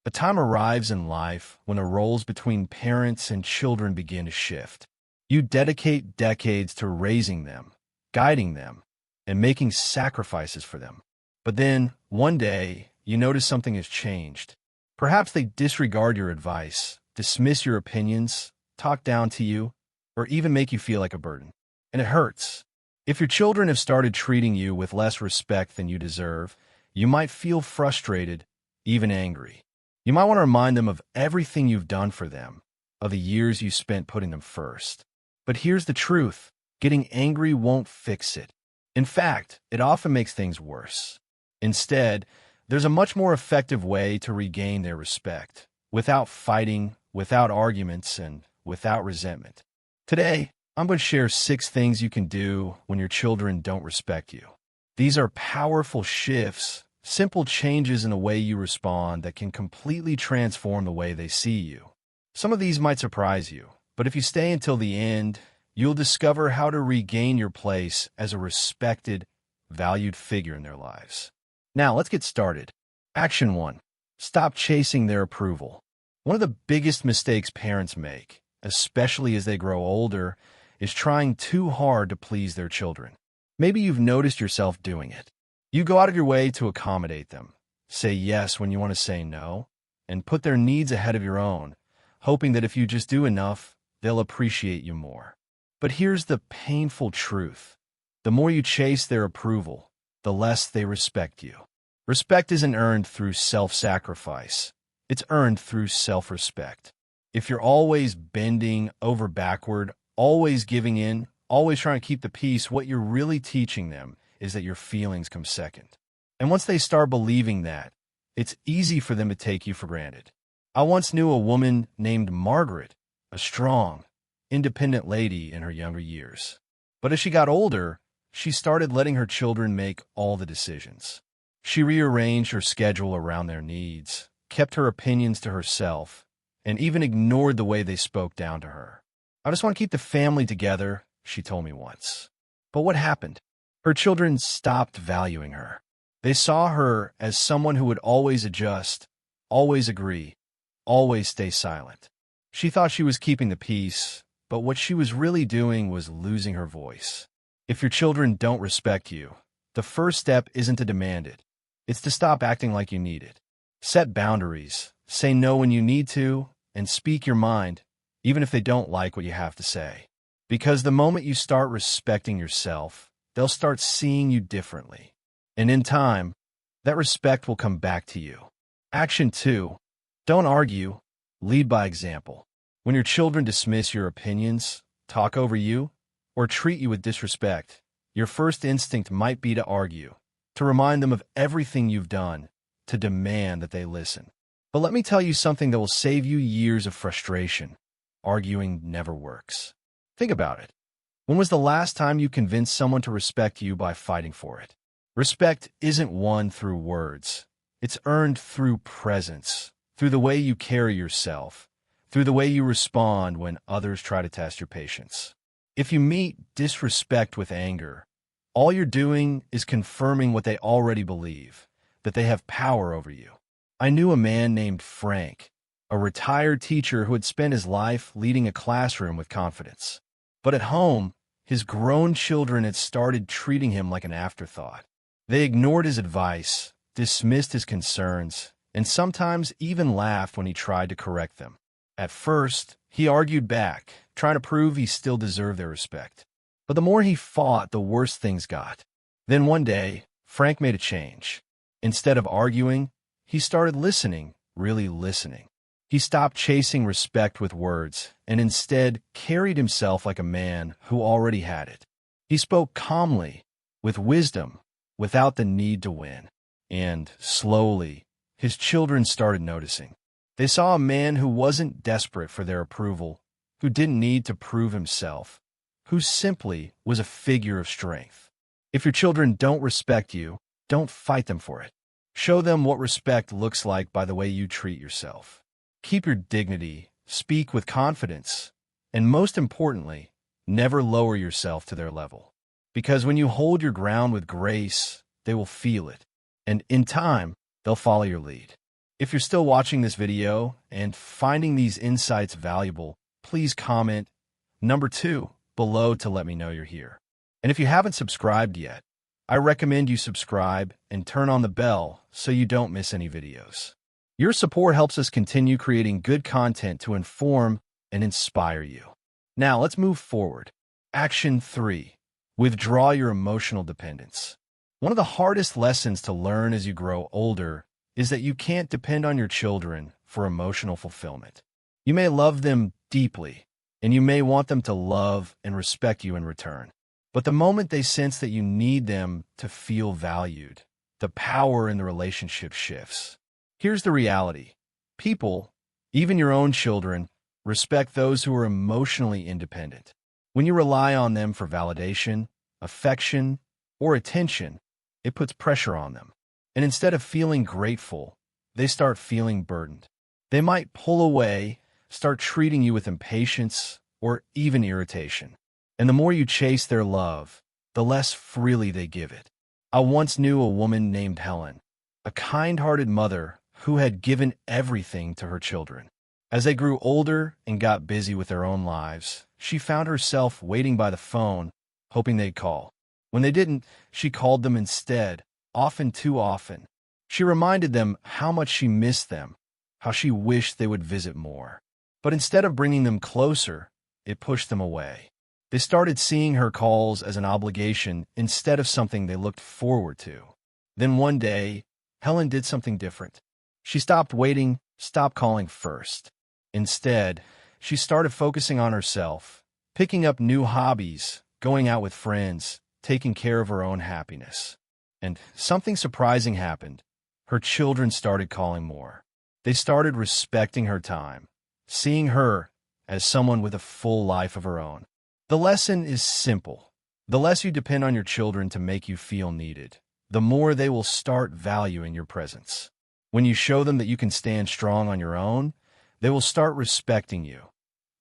A time arrives in life when the roles between parents and children begin to shift. You dedicate decades to raising them, guiding them, and making sacrifices for them. But then, one day, you notice something has changed. Perhaps they disregard your advice, dismiss your opinions, talk down to you, or even make you feel like a burden. And it hurts. If your children have started treating you with less respect than you deserve, you might feel frustrated, even angry. You might want to remind them of everything you've done for them, of the years you spent putting them first. But here's the truth. Getting angry won't fix it. In fact, it often makes things worse. Instead, there's a much more effective way to regain their respect, without fighting, without arguments, and without resentment. Today, I'm going to share 6 things you can do when your children don't respect you. These are powerful shifts, simple changes in the way you respond that can completely transform the way they see you. Some of these might surprise you, but if you stay until the end, you'll discover how to regain your place as a respected, valued figure in their lives. Now, let's get started. Action 1. Stop chasing their approval. One of the biggest mistakes parents make, especially as they grow older, is trying too hard to please their children. Maybe you've noticed yourself doing it. You go out of your way to accommodate them, say yes when you want to say no, and put their needs ahead of your own, hoping that if you just do enough, they'll appreciate you more. But here's the painful truth. The more you chase their approval, the less they respect you. Respect isn't earned through self-sacrifice. It's earned through self-respect. If you're always bending over backward, always giving in, always trying to keep the peace, what you're really teaching them is that your feelings come second. And once they start believing that, it's easy for them to take you for granted. I once knew a woman named Margaret, a strong, independent lady in her younger years. But as she got older, she started letting her children make all the decisions. She rearranged her schedule around their needs, kept her opinions to herself, and even ignored the way they spoke down to her. "I just want to keep the family together," she told me once. But what happened? Her children stopped valuing her. They saw her as someone who would always adjust, always agree, always stay silent. She thought she was keeping the peace, but what she was really doing was losing her voice. If your children don't respect you, the first step isn't to demand it. It's to stop acting like you need it. Set boundaries, say no when you need to, and speak your mind, even if they don't like what you have to say. Because the moment you start respecting yourself, they'll start seeing you differently. And in time, that respect will come back to you. Action 2. Don't argue. Lead by example. When your children dismiss your opinions, talk over you, or treat you with disrespect, your first instinct might be to argue, to remind them of everything you've done, to demand that they listen. But let me tell you something that will save you years of frustration. Arguing never works. Think about it. When was the last time you convinced someone to respect you by fighting for it? Respect isn't won through words. It's earned through presence, through the way you carry yourself, through the way you respond when others try to test your patience. If you meet disrespect with anger, all you're doing is confirming what they already believe, that they have power over you. I knew a man named Frank, a retired teacher who had spent his life leading a classroom with confidence. But at home, his grown children had started treating him like an afterthought. They ignored his advice, dismissed his concerns, and sometimes even laughed when he tried to correct them. At first, he argued back, trying to prove he still deserved their respect. But the more he fought, the worse things got. Then one day, Frank made a change. Instead of arguing, he started listening, really listening. He stopped chasing respect with words and instead carried himself like a man who already had it. He spoke calmly, with wisdom, without the need to win. And slowly, his children started noticing. They saw a man who wasn't desperate for their approval, who didn't need to prove himself, who simply was a figure of strength. If your children don't respect you, don't fight them for it. Show them what respect looks like by the way you treat yourself. Keep your dignity, speak with confidence, and most importantly, never lower yourself to their level. Because when you hold your ground with grace, they will feel it, and in time, they'll follow your lead. If you're still watching this video and finding these insights valuable, please comment number 2 below to let me know you're here. And if you haven't subscribed yet, I recommend you subscribe and turn on the bell so you don't miss any videos. Your support helps us continue creating good content to inform and inspire you. Now let's move forward. Action 3. Withdraw your emotional dependence. One of the hardest lessons to learn as you grow older is that you can't depend on your children for emotional fulfillment. You may love them deeply, and you may want them to love and respect you in return. But the moment they sense that you need them to feel valued, the power in the relationship shifts. Here's the reality. People, even your own children, respect those who are emotionally independent. When you rely on them for validation, affection, or attention, it puts pressure on them. And instead of feeling grateful, they start feeling burdened. They might pull away, start treating you with impatience, or even irritation. And the more you chase their love, the less freely they give it. I once knew a woman named Helen, a kind-hearted mother who had given everything to her children. As they grew older and got busy with their own lives, she found herself waiting by the phone, hoping they'd call. When they didn't, she called them instead, often too often. She reminded them how much she missed them, how she wished they would visit more. But instead of bringing them closer, it pushed them away. They started seeing her calls as an obligation instead of something they looked forward to. Then one day, Helen did something different. She stopped waiting, stopped calling first. Instead, she started focusing on herself, picking up new hobbies, going out with friends, taking care of her own happiness. And something surprising happened. Her children started calling more. They started respecting her time, seeing her as someone with a full life of her own. The lesson is simple. The less you depend on your children to make you feel needed, the more they will start valuing your presence. When you show them that you can stand strong on your own, they will start respecting you,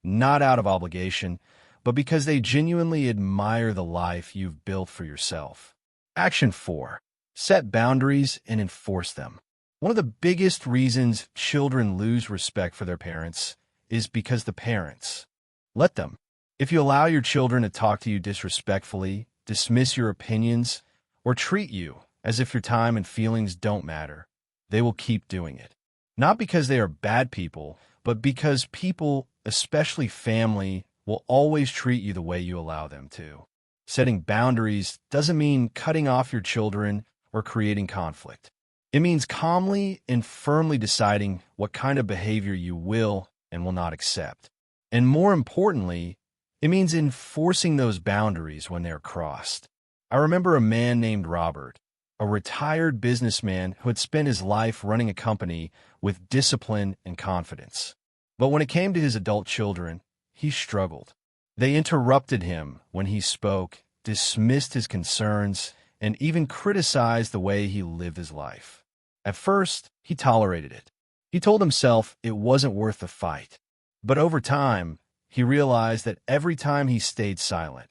not out of obligation, but because they genuinely admire the life you've built for yourself. Action 4. Set boundaries and enforce them. One of the biggest reasons children lose respect for their parents is because the parents let them. If you allow your children to talk to you disrespectfully, dismiss your opinions, or treat you as if your time and feelings don't matter, they will keep doing it. Not because they are bad people, but because people, especially family, will always treat you the way you allow them to. Setting boundaries doesn't mean cutting off your children or creating conflict. It means calmly and firmly deciding what kind of behavior you will and will not accept. And more importantly, it means enforcing those boundaries when they're crossed. I remember a man named Robert, a retired businessman who had spent his life running a company with discipline and confidence. But when it came to his adult children, he struggled. They interrupted him when he spoke, dismissed his concerns, and even criticized the way he lived his life. At first, he tolerated it. He told himself it wasn't worth the fight. But over time, he realized that every time he stayed silent,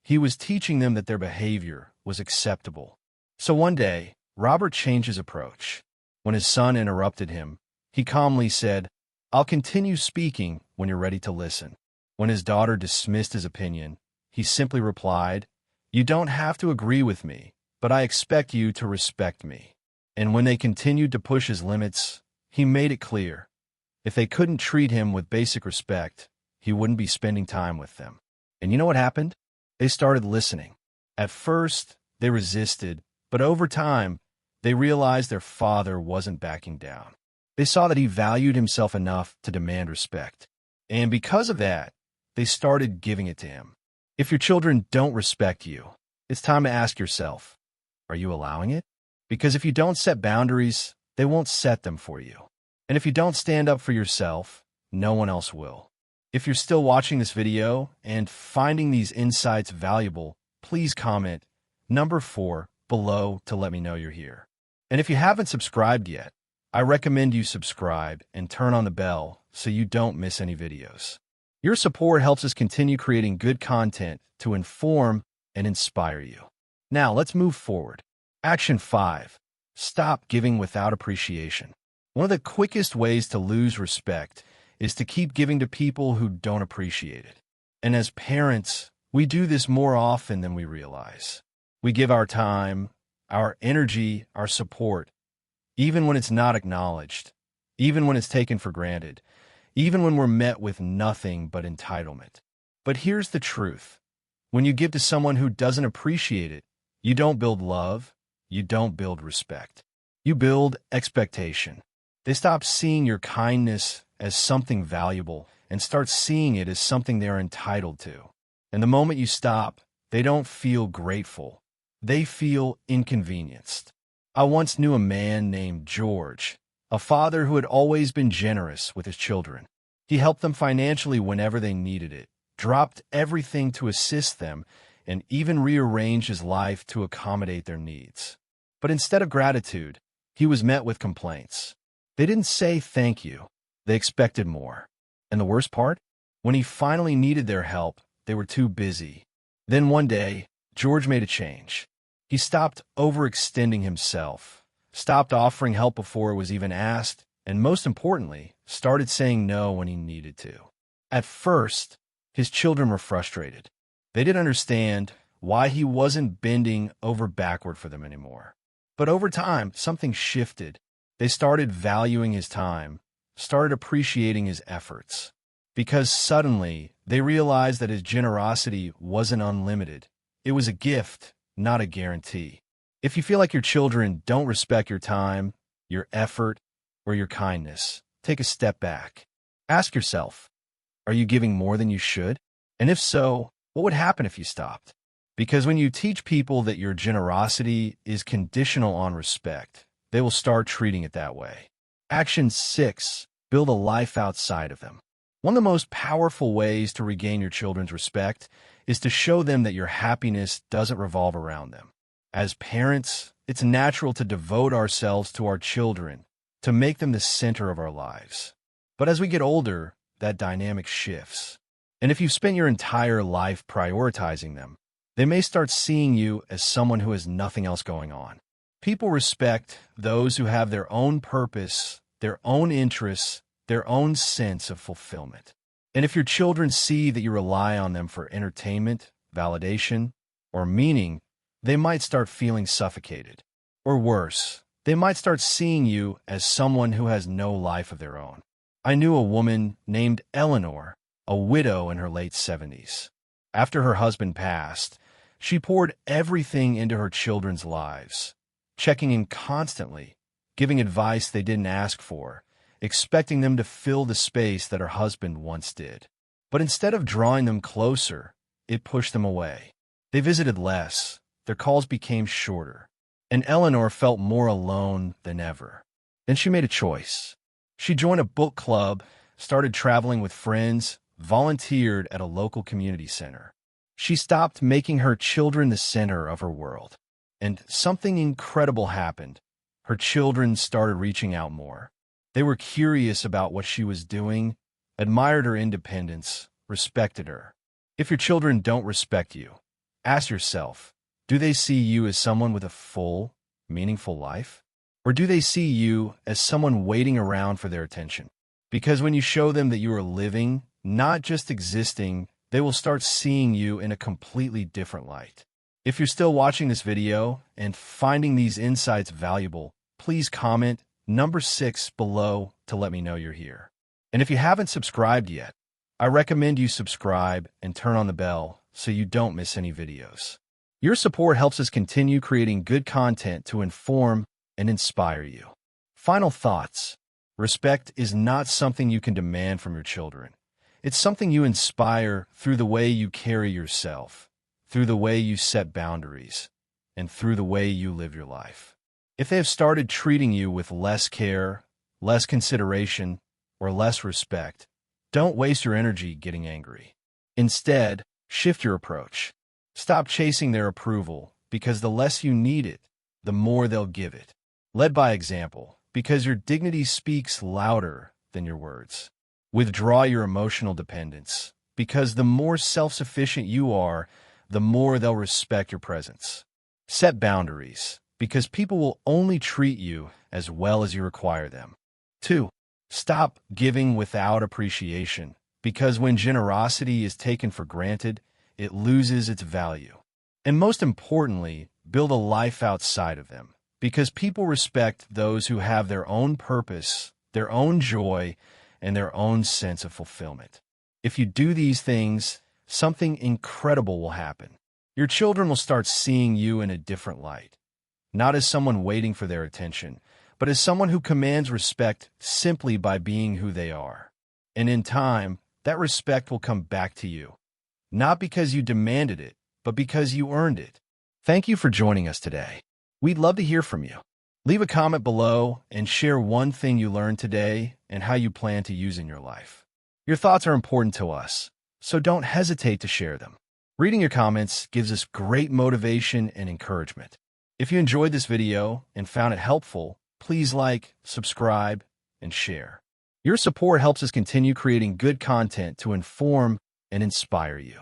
he was teaching them that their behavior was acceptable. So one day, Robert changed his approach. When his son interrupted him, he calmly said, "I'll continue speaking when you're ready to listen." When his daughter dismissed his opinion, he simply replied, "You don't have to agree with me, but I expect you to respect me." And when they continued to push his limits, he made it clear, if they couldn't treat him with basic respect, he wouldn't be spending time with them. And you know what happened? They started listening. At first, they resisted, but over time, they realized their father wasn't backing down. They saw that he valued himself enough to demand respect. And because of that, they started giving it to him. If your children don't respect you, it's time to ask yourself, are you allowing it? Because if you don't set boundaries, they won't set them for you. And if you don't stand up for yourself, no one else will. If you're still watching this video and finding these insights valuable, please comment number 4 below to let me know you're here. And if you haven't subscribed yet, I recommend you subscribe and turn on the bell so you don't miss any videos. Your support helps us continue creating good content to inform and inspire you. Now let's move forward. Action 5. Stop giving without appreciation. One of the quickest ways to lose respect is to keep giving to people who don't appreciate it. And as parents, we do this more often than we realize. We give our time, our energy, our support, even when it's not acknowledged, even when it's taken for granted, even when we're met with nothing but entitlement. But here's the truth. When you give to someone who doesn't appreciate it, you don't build love, you don't build respect. You build expectation. They stop seeing your kindness as something valuable and start seeing it as something they're entitled to. And the moment you stop, they don't feel grateful. They feel inconvenienced. I once knew a man named George, a father who had always been generous with his children. He helped them financially whenever they needed it, dropped everything to assist them, and even rearranged his life to accommodate their needs. But instead of gratitude, he was met with complaints. They didn't say thank you. They expected more. And the worst part? When he finally needed their help, they were too busy. Then one day, George made a change. He stopped overextending himself, stopped offering help before it was even asked, and most importantly, started saying no when he needed to. At first, his children were frustrated. They didn't understand why he wasn't bending over backward for them anymore. But over time, something shifted. They started valuing his time, started appreciating his efforts. Because suddenly, they realized that his generosity wasn't unlimited. It was a gift, not a guarantee. If you feel like your children don't respect your time, your effort, or your kindness, take a step back. Ask yourself, are you giving more than you should? And if so, what would happen if you stopped? Because when you teach people that your generosity is conditional on respect, they will start treating it that way. Action 6, build a life outside of them. One of the most powerful ways to regain your children's respect is to show them that your happiness doesn't revolve around them. As parents, it's natural to devote ourselves to our children, to make them the center of our lives. But as we get older, that dynamic shifts. And if you've spent your entire life prioritizing them, they may start seeing you as someone who has nothing else going on. People respect those who have their own purpose, their own interests, their own sense of fulfillment. And if your children see that you rely on them for entertainment, validation, or meaning, they might start feeling suffocated. Or worse, they might start seeing you as someone who has no life of their own. I knew a woman named Eleanor, a widow in her late 70s. After her husband passed, she poured everything into her children's lives, checking in constantly, giving advice they didn't ask for, expecting them to fill the space that her husband once did. But instead of drawing them closer, it pushed them away. They visited less, their calls became shorter, and Eleanor felt more alone than ever. Then she made a choice. She joined a book club, started traveling with friends, volunteered at a local community center. She stopped making her children the center of her world. And something incredible happened. Her children started reaching out more. They were curious about what she was doing, admired her independence, respected her. If your children don't respect you, ask yourself, do they see you as someone with a full, meaningful life? Or do they see you as someone waiting around for their attention? Because when you show them that you are living, not just existing, they will start seeing you in a completely different light. If you're still watching this video and finding these insights valuable, please comment number 6 below to let me know you're here. And if you haven't subscribed yet, I recommend you subscribe and turn on the bell so you don't miss any videos. Your support helps us continue creating good content to inform and inspire you. Final thoughts. Respect is not something you can demand from your children. It's something you inspire through the way you carry yourself, through the way you set boundaries, and through the way you live your life. If they have started treating you with less care, less consideration, or less respect, don't waste your energy getting angry. Instead, shift your approach. Stop chasing their approval, because the less you need it, the more they'll give it. Lead by example, because your dignity speaks louder than your words. Withdraw your emotional dependence, because the more self-sufficient you are, the more they'll respect your presence. Set boundaries, because people will only treat you as well as you require them. 2. Stop giving without appreciation, because when generosity is taken for granted, it loses its value. And most importantly, build a life outside of them, because people respect those who have their own purpose, their own joy, and their own sense of fulfillment. If you do these things, something incredible will happen. Your children will start seeing you in a different light, not as someone waiting for their attention, but as someone who commands respect simply by being who they are. And in time, that respect will come back to you, not because you demanded it, but because you earned it. Thank you for joining us today. We'd love to hear from you. Leave a comment below and share one thing you learned today and how you plan to use in your life. Your thoughts are important to us, so don't hesitate to share them. Reading your comments gives us great motivation and encouragement. If you enjoyed this video and found it helpful, please like, subscribe, and share. Your support helps us continue creating good content to inform and inspire you.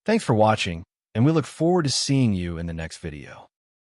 Thanks for watching, and we look forward to seeing you in the next video.